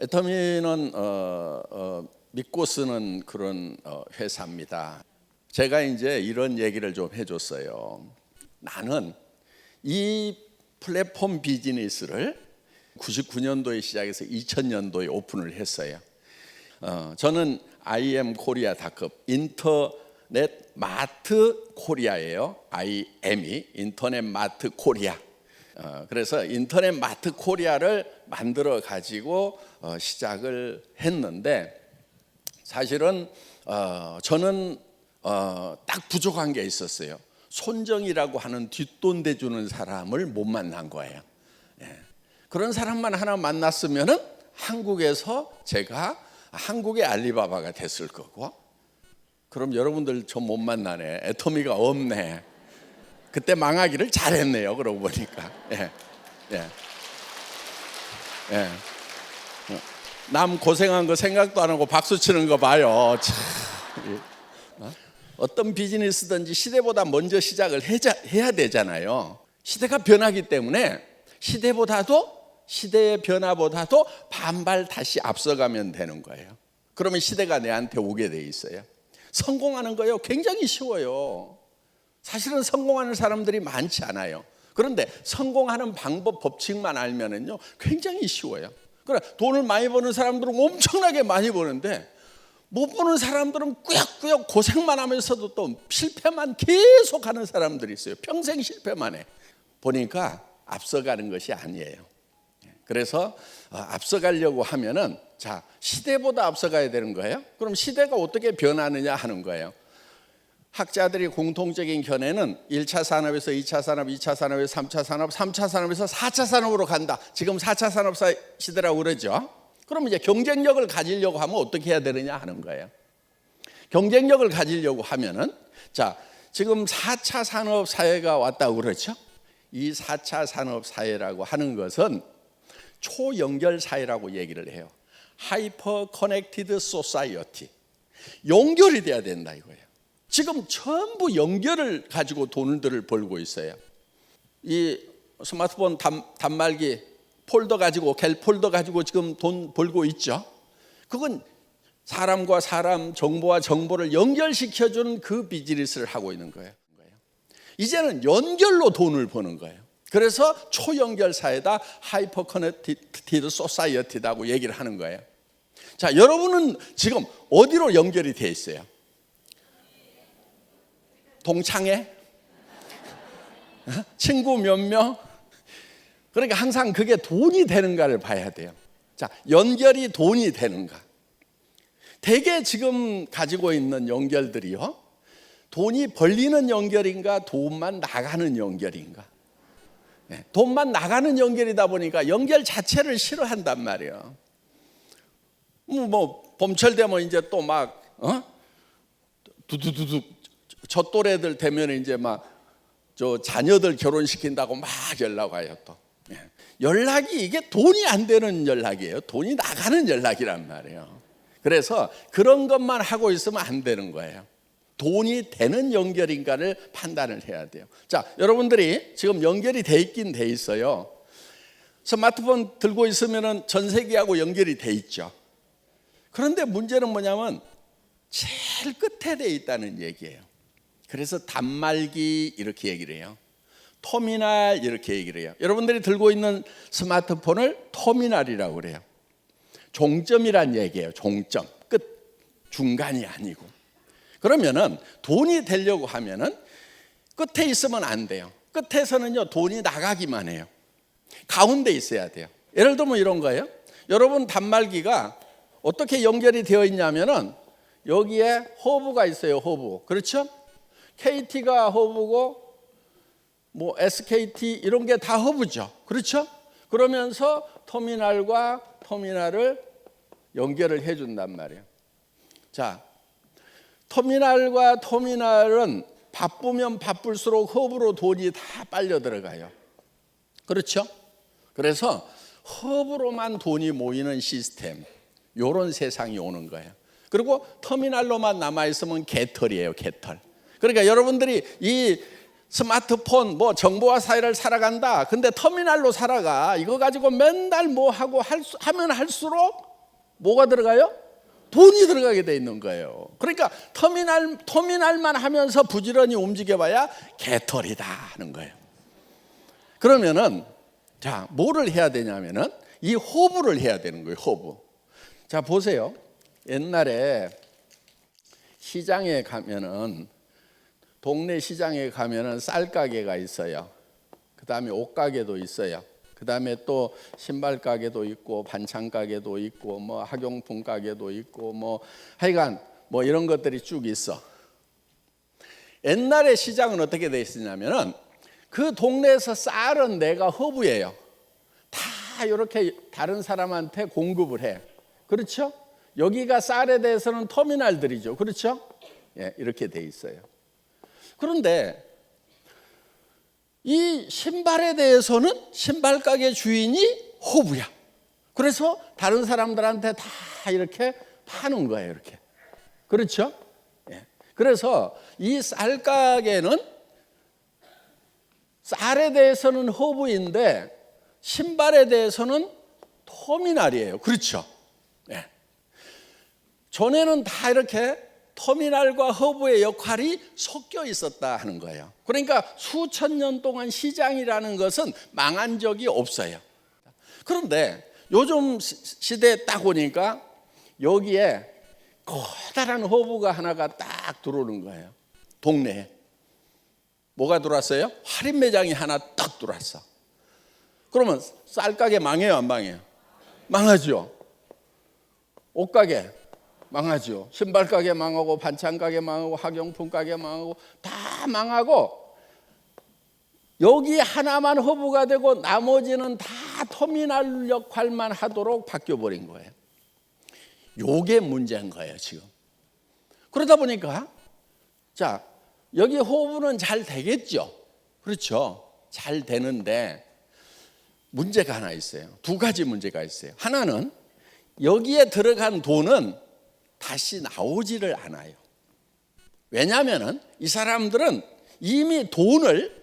애터미는 믿고 쓰는 그런 회사입니다. 제가 이제 이런 얘기를 좀 해줬어요. 나는 이 플랫폼 비즈니스를 99년도에 시작해서 2000년도에 오픈을 했어요. 저는 IMKorea.com 인터넷 마트 코리아예요. IM이 인터넷 마트 코리아. 그래서 인터넷 마트 코리아를 만들어 가지고 시작을 했는데, 사실은 저는 딱 부족한 게 있었어요. 손정이라고 하는 뒷돈 대주는 사람을 못 만난 거예요. 그런 사람만 하나 만났으면은 한국에서 제가 한국의 알리바바가 됐을 거고, 그럼 여러분들 저 못 만나네, 애터미가 없네, 그때 망하기를 잘했네요. 그러고 보니까. 남 고생한 거 생각도 안 하고 박수 치는 거 봐요. 어떤 비즈니스든지 시대보다 먼저 시작을 해야 되잖아요. 시대가 변하기 때문에 시대의 변화보다도 반발 다시 앞서가면 되는 거예요. 그러면 시대가 내한테 오게 돼 있어요. 성공하는 거요 굉장히 쉬워요. 사실은 성공하는 사람들이 많지 않아요. 그런데 성공하는 방법, 법칙만 알면은요 굉장히 쉬워요. 그래, 돈을 많이 버는 사람들은 엄청나게 많이 버는데, 못 버는 사람들은 꾸역꾸역 고생만 하면서도 또 실패만 계속하는 사람들이 있어요. 평생 실패만 해. 보니까 앞서가는 것이 아니에요. 그래서 앞서가려고 하면은, 자, 시대보다 앞서가야 되는 거예요. 그럼 시대가 어떻게 변하느냐 하는 거예요. 학자들이 공통적인 견해는 1차 산업에서 2차 산업, 2차 산업에서 3차 산업, 3차 산업에서 4차 산업으로 간다. 지금 4차 산업 시대라고 그러죠. 그럼 이제 경쟁력을 가지려고 하면 어떻게 해야 되느냐 하는 거예요. 경쟁력을 가지려고 하면은, 자, 지금 4차 산업 사회가 왔다고 그러죠. 이 4차 산업 사회라고 하는 것은 초연결 사회라고 얘기를 해요. 하이퍼 커넥티드 소사이어티. 연결이 돼야 된다 이거예요. 지금 전부 연결을 가지고 돈들을 벌고 있어요. 이 스마트폰 단말기 폴더 가지고, 갤 폴더 가지고 지금 돈 벌고 있죠. 그건 사람과 사람, 정보와 정보를 연결시켜주는 그 비즈니스를 하고 있는 거예요. 이제는 연결로 돈을 버는 거예요. 그래서 초연결 사회다, 하이퍼 커넥티드 소사이어티다고 얘기를 하는 거예요. 자, 여러분은 지금 어디로 연결이 돼 있어요? 동창회? 친구 몇 명? 그러니까 항상 그게 돈이 되는가를 봐야 돼요. 자, 연결이 돈이 되는가? 대개 지금 가지고 있는 연결들이요, 돈이 벌리는 연결인가, 돈만 나가는 연결인가? 돈만 나가는 연결이다 보니까 연결 자체를 싫어한단 말이에요. 뭐 봄철 되면 이제 또 막 두두두두 저 또래들 되면 이제 막 저 자녀들 결혼시킨다고 막 연락 와요. 또 연락이 이게 돈이 안 되는 연락이에요. 돈이 나가는 연락이란 말이에요. 그래서 그런 것만 하고 있으면 안 되는 거예요. 돈이 되는 연결인가를 판단을 해야 돼요. 자, 여러분들이 지금 연결이 돼 있긴 돼 있어요. 스마트폰 들고 있으면 전 세계하고 연결이 돼 있죠. 그런데 문제는 뭐냐면 제일 끝에 돼 있다는 얘기예요. 그래서 단말기 이렇게 얘기를 해요. 터미널 이렇게 얘기를 해요. 여러분들이 들고 있는 스마트폰을 터미널이라고 그래요. 종점이란 얘기예요. 종점, 끝, 중간이 아니고. 그러면은 돈이 되려고 하면은 끝에 있으면 안 돼요. 끝에서는요 돈이 나가기만 해요. 가운데 있어야 돼요. 예를 들면 이런 거예요. 여러분 단말기가 어떻게 연결이 되어 있냐면은 여기에 허브가 있어요. 허브. 그렇죠? KT가 허브고 뭐 SKT 이런 게 다 허브죠. 그렇죠? 그러면서 터미널과 터미널을 연결을 해준단 말이에요. 자, 터미널과 터미널은 바쁘면 바쁠수록 허브로 돈이 다 빨려 들어가요. 그렇죠? 그래서 허브로만 돈이 모이는 시스템, 이런 세상이 오는 거예요. 그리고 터미널로만 남아있으면 개털이에요. 개털. 그러니까 여러분들이 이 스마트폰 뭐 정보화 사회를 살아간다, 근데 터미널로 살아가, 이거 가지고 맨날 뭐 하고 하면 할수록 뭐가 들어가요? 돈이 들어가게 돼 있는 거예요. 그러니까 터미널만 하면서 부지런히 움직여봐야 개털이다 하는 거예요. 그러면은 자, 뭐를 해야 되냐면은 이 호부를 해야 되는 거예요. 호부. 자, 보세요. 옛날에 시장에 가면은, 동네 시장에 가면은 쌀 가게가 있어요. 그 다음에 옷 가게도 있어요. 그 다음에 또 신발 가게도 있고 반찬 가게도 있고 뭐 학용품 가게도 있고 뭐 하여간 뭐 이런 것들이 쭉 있어. 옛날에 시장은 어떻게 돼 있었냐면은 그 동네에서 쌀은 내가 허브예요. 다 이렇게 다른 사람한테 공급을 해. 그렇죠? 여기가 쌀에 대해서는 터미널들이죠. 그렇죠? 예, 이렇게 돼 있어요. 그런데 이 신발에 대해서는 신발 가게 주인이 호부야. 그래서 다른 사람들한테 다 이렇게 파는 거예요. 이렇게. 그렇죠? 예. 그래서 이 쌀 가게는 쌀에 대해서는 호부인데 신발에 대해서는 터미널이에요. 그렇죠? 예. 전에는 다 이렇게 터미널과 허브의 역할이 섞여 있었다 하는 거예요. 그러니까 수천 년 동안 시장이라는 것은 망한 적이 없어요. 그런데 요즘 시대에 딱 오니까 여기에 커다란 허브가 하나가 딱 들어오는 거예요. 동네에. 뭐가 들어왔어요? 할인 매장이 하나 딱 들어왔어. 그러면 쌀가게 망해요, 안 망해요? 망하죠. 옷가게 망하죠. 신발 가게 망하고 반찬 가게 망하고 학용품 가게 망하고 다 망하고 여기 하나만 허브가 되고 나머지는 다 터미널 역할만 하도록 바뀌어 버린 거예요. 요게 문제인 거예요, 지금. 그러다 보니까 자, 여기 허브는 잘 되겠죠. 그렇죠? 잘 되는데 문제가 하나 있어요. 두 가지 문제가 있어요. 하나는 여기에 들어간 돈은 다시 나오지를 않아요. 왜냐하면 이 사람들은 이미 돈을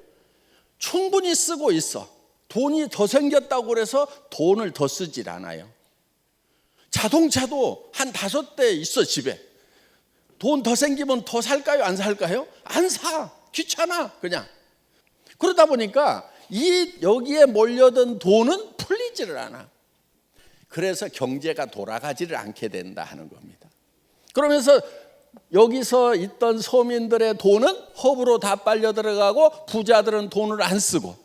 충분히 쓰고 있어. 돈이 더 생겼다고 해서 돈을 더 쓰질 않아요. 자동차도 한 5대 있어, 집에. 돈 더 생기면 더 살까요? 안 살까요? 안 사. 귀찮아, 그냥. 그러다 보니까 여기에 몰려든 돈은 풀리지를 않아. 그래서 경제가 돌아가지를 않게 된다 하는 겁니다. 그러면서 여기서 있던 서민들의 돈은 허브로 다 빨려 들어가고 부자들은 돈을 안 쓰고,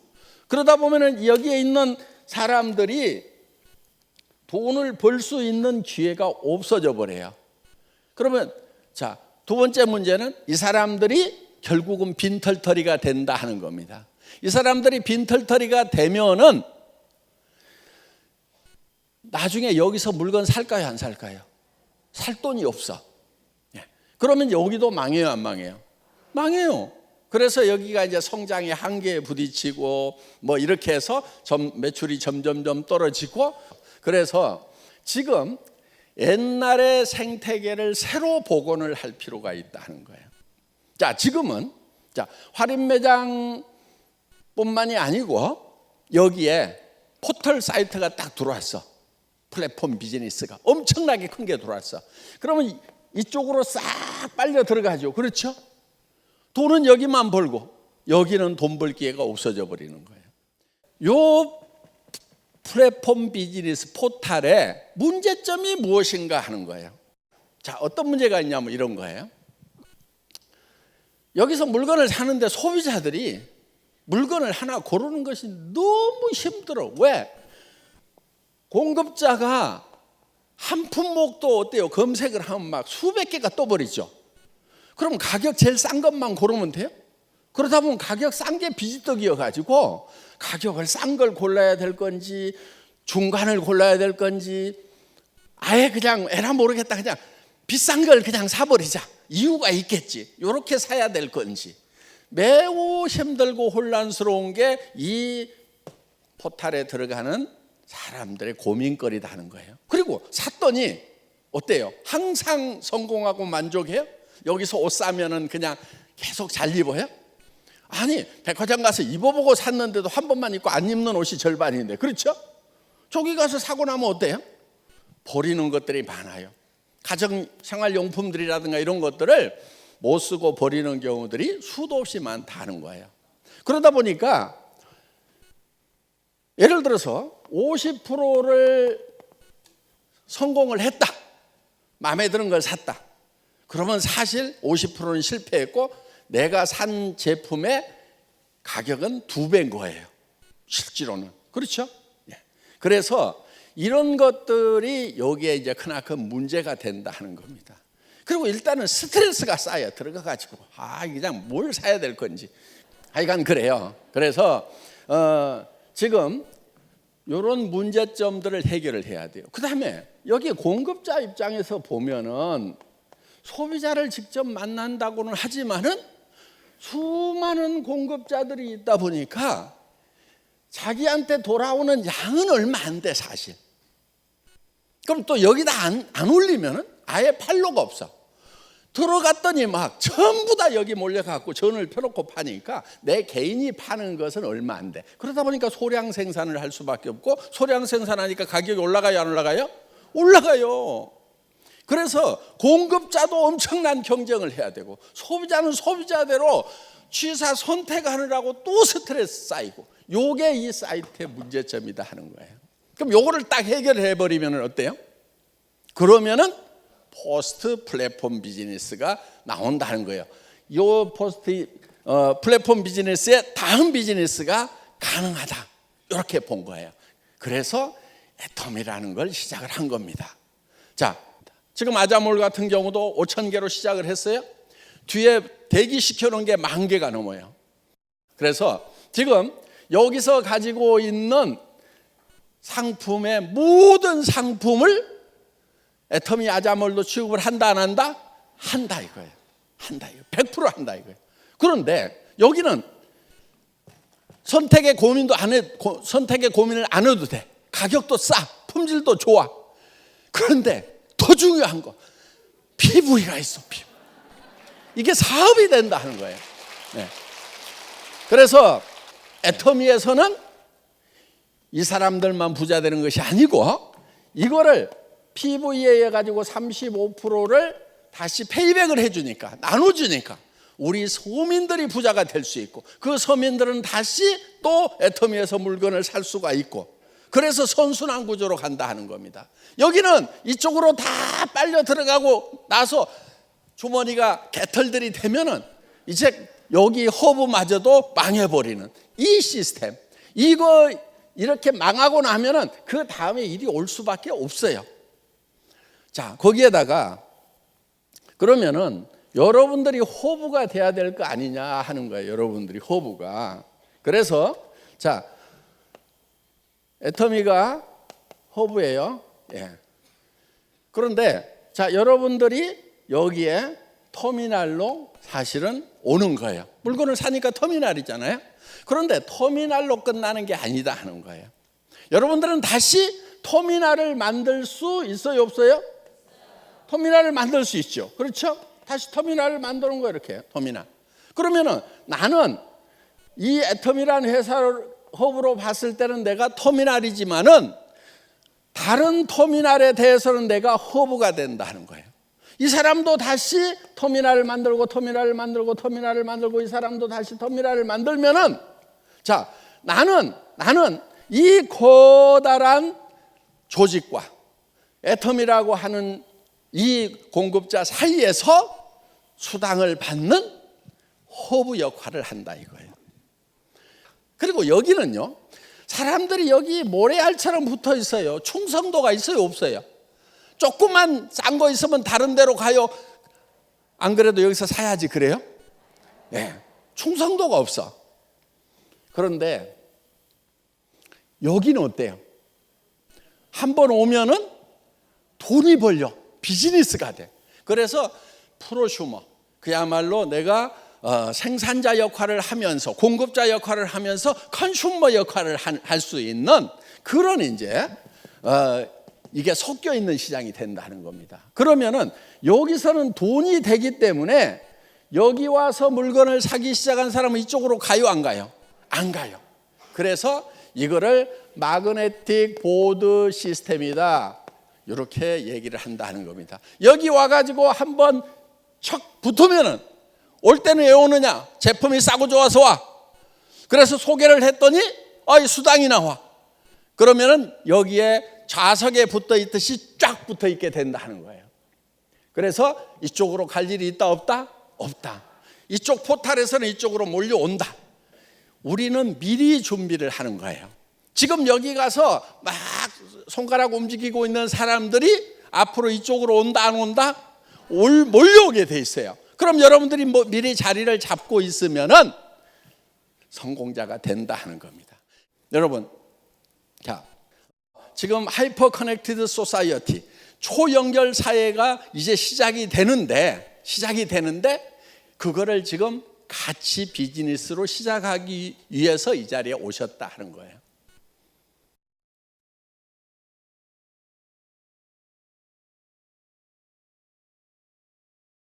그러다 보면은 여기에 있는 사람들이 돈을 벌 수 있는 기회가 없어져 버려요. 그러면 자, 두 번째 문제는 이 사람들이 결국은 빈털터리가 된다 하는 겁니다. 이 사람들이 빈털터리가 되면은 나중에 여기서 물건 살까요, 안 살까요? 살 돈이 없어. 그러면 여기도 망해요, 안 망해요? 망해요. 그래서 여기가 이제 성장의 한계에 부딪히고 뭐 이렇게 해서 매출이 점점 떨어지고, 그래서 지금 옛날의 생태계를 새로 복원을 할 필요가 있다는 거예요. 자, 지금은 할인 매장뿐만이 아니고 여기에 포털 사이트가 딱 들어왔어. 플랫폼 비즈니스가 엄청나게 큰 게 들어왔어. 그러면 이쪽으로 싹 빨려 들어가죠. 그렇죠? 돈은 여기만 벌고 여기는 돈 벌 기회가 없어져 버리는 거예요. 요 플랫폼 비즈니스 포탈의 문제점이 무엇인가 하는 거예요. 자, 어떤 문제가 있냐면 이런 거예요. 여기서 물건을 사는데 소비자들이 물건을 하나 고르는 것이 너무 힘들어. 왜? 공급자가 한 품목도 어때요? 검색을 하면 막 수백 개가 떠버리죠. 그럼 가격 제일 싼 것만 고르면 돼요? 그러다 보면 가격 싼 게 비지떡이어가지고 가격을 싼 걸 골라야 될 건지 중간을 골라야 될 건지 아예 그냥 에라 모르겠다 그냥 비싼 걸 그냥 사버리자. 이유가 있겠지. 이렇게 사야 될 건지 매우 힘들고 혼란스러운 게 이 포탈에 들어가는 사람들의 고민거리다 하는 거예요. 그리고 샀더니 어때요? 항상 성공하고 만족해요? 여기서 옷 사면은 그냥 계속 잘 입어요? 아니, 백화점 가서 입어보고 샀는데도 한 번만 입고 안 입는 옷이 절반인데, 그렇죠? 저기 가서 사고 나면 어때요? 버리는 것들이 많아요. 가정 생활용품들이라든가 이런 것들을 못 쓰고 버리는 경우들이 수도 없이 많다는 거예요. 그러다 보니까 예를 들어서 50%를 성공을 했다. 마음에 드는 걸 샀다. 그러면 사실 50%는 실패했고 내가 산 제품의 가격은 2배인 거예요. 실제로는. 그렇죠? 그래서 이런 것들이 여기에 이제 크나큰 문제가 된다 하는 겁니다. 그리고 일단은 스트레스가 쌓여 들어가가지고 그냥 뭘 사야 될 건지 하여간 그래요. 그래서 지금 이런 문제점들을 해결을 해야 돼요. 그 다음에 여기 공급자 입장에서 보면은 소비자를 직접 만난다고는 하지만은 수많은 공급자들이 있다 보니까 자기한테 돌아오는 양은 얼마 안 돼 사실. 그럼 또 여기다 안 올리면은 아예 팔로가 없어. 들어갔더니 막 전부 다 여기 몰려갖고 전을 펴놓고 파니까 내 개인이 파는 것은 얼마 안 돼. 그러다 보니까 소량 생산을 할 수밖에 없고 소량 생산하니까 가격이 올라가요 안 올라가요? 올라가요. 그래서 공급자도 엄청난 경쟁을 해야 되고 소비자는 소비자대로 취사 선택하느라고 또 스트레스 쌓이고 요게 이 사이트의 문제점이다 하는 거예요. 그럼 요거를 딱 해결해 버리면 어때요? 그러면은 포스트 플랫폼 비즈니스가 나온다는 거예요. 요 포스트 플랫폼 비즈니스의 다음 비즈니스가 가능하다. 이렇게 본 거예요. 그래서 애텀이라는 걸 시작을 한 겁니다. 자, 지금 아자몰 같은 경우도 5,000개로 시작을 했어요. 뒤에 대기시켜 놓은 게 10,000개가 넘어요. 그래서 지금 여기서 가지고 있는 상품의 모든 상품을 애터미 아자몰도 취급을 한다 안 한다? 한다 이거예요. 한다 이거. 100% 한다 이거예요. 그런데 여기는 선택의 고민을 안 해도 돼. 가격도 싸, 품질도 좋아. 그런데 더 중요한 거 PV가 있어. PV. 이게 사업이 된다 하는 거예요. 네. 그래서 애터미에서는 이 사람들만 부자 되는 것이 아니고 이거를 PV에 가지고 35%를 다시 페이백을 해주니까 나눠주니까 우리 서민들이 부자가 될 수 있고 그 서민들은 다시 또 애터미에서 물건을 살 수가 있고 그래서 선순환 구조로 간다 하는 겁니다. 여기는 이쪽으로 다 빨려 들어가고 나서 주머니가 개털들이 되면은 이제 여기 허브마저도 망해버리는 이 시스템. 이거 이렇게 망하고 나면은 그 다음에 일이 올 수밖에 없어요. 자, 거기에다가 그러면은 여러분들이 허브가 돼야 될 거 아니냐 하는 거예요. 여러분들이 허브가. 그래서 자, 애터미가 허브예요. 예. 그런데 자, 여러분들이 여기에 터미널로 사실은 오는 거예요. 물건을 사니까 터미널이잖아요. 그런데 터미널로 끝나는 게 아니다 하는 거예요. 여러분들은 다시 터미널을 만들 수 있어요, 없어요? 터미널을 만들 수 있죠. 그렇죠? 다시 터미널을 만드는 거예요, 이렇게 터미널. 그러면은 나는 이 애텀이라는 회사를 허브로 봤을 때는 내가 터미널이지만은 다른 터미널에 대해서는 내가 허브가 된다 하는 거예요. 이 사람도 다시 터미널을 만들고 터미널을 만들고 터미널을 만들고 이 사람도 다시 터미널을 만들면은 자, 나는 이 커다란 조직과 애텀이라고 하는 이 공급자 사이에서 수당을 받는 허브 역할을 한다 이거예요. 그리고 여기는요, 사람들이 여기 모래알처럼 붙어 있어요. 충성도가 있어요, 없어요? 조금만 싼 거 있으면 다른 데로 가요. 안 그래도 여기서 사야지 그래요? 네, 충성도가 없어. 그런데 여기는 어때요? 한번 오면은 돈이 벌려. 비즈니스가 돼. 그래서 프로슈머, 그야말로 내가 생산자 역할을 하면서 공급자 역할을 하면서 컨슈머 역할을 할 수 있는 그런 이제 이게 섞여 있는 시장이 된다는 겁니다. 그러면은 여기서는 돈이 되기 때문에 여기 와서 물건을 사기 시작한 사람은 이쪽으로 가요, 안 가요? 안 가요. 그래서 이거를 마그네틱 보드 시스템이다. 이렇게 얘기를 한다는 겁니다. 여기 와가지고 한번 척 붙으면은 올 때는 왜 오느냐? 제품이 싸고 좋아서 와. 그래서 소개를 했더니 이 수당이 나와. 그러면은 여기에 좌석에 붙어 있듯이 쫙 붙어 있게 된다는 거예요. 그래서 이쪽으로 갈 일이 있다 없다? 없다. 이쪽 포탈에서는 이쪽으로 몰려온다. 우리는 미리 준비를 하는 거예요. 지금 여기 가서 막 손가락 움직이고 있는 사람들이 앞으로 이쪽으로 온다 안 온다? 몰려오게 돼 있어요. 그럼 여러분들이 미리 자리를 잡고 있으면은 성공자가 된다 하는 겁니다. 여러분, 자, 지금 하이퍼 커넥티드 소사이어티, 초연결 사회가 이제 시작이 되는데 그거를 지금 같이 비즈니스로 시작하기 위해서 이 자리에 오셨다 하는 거예요.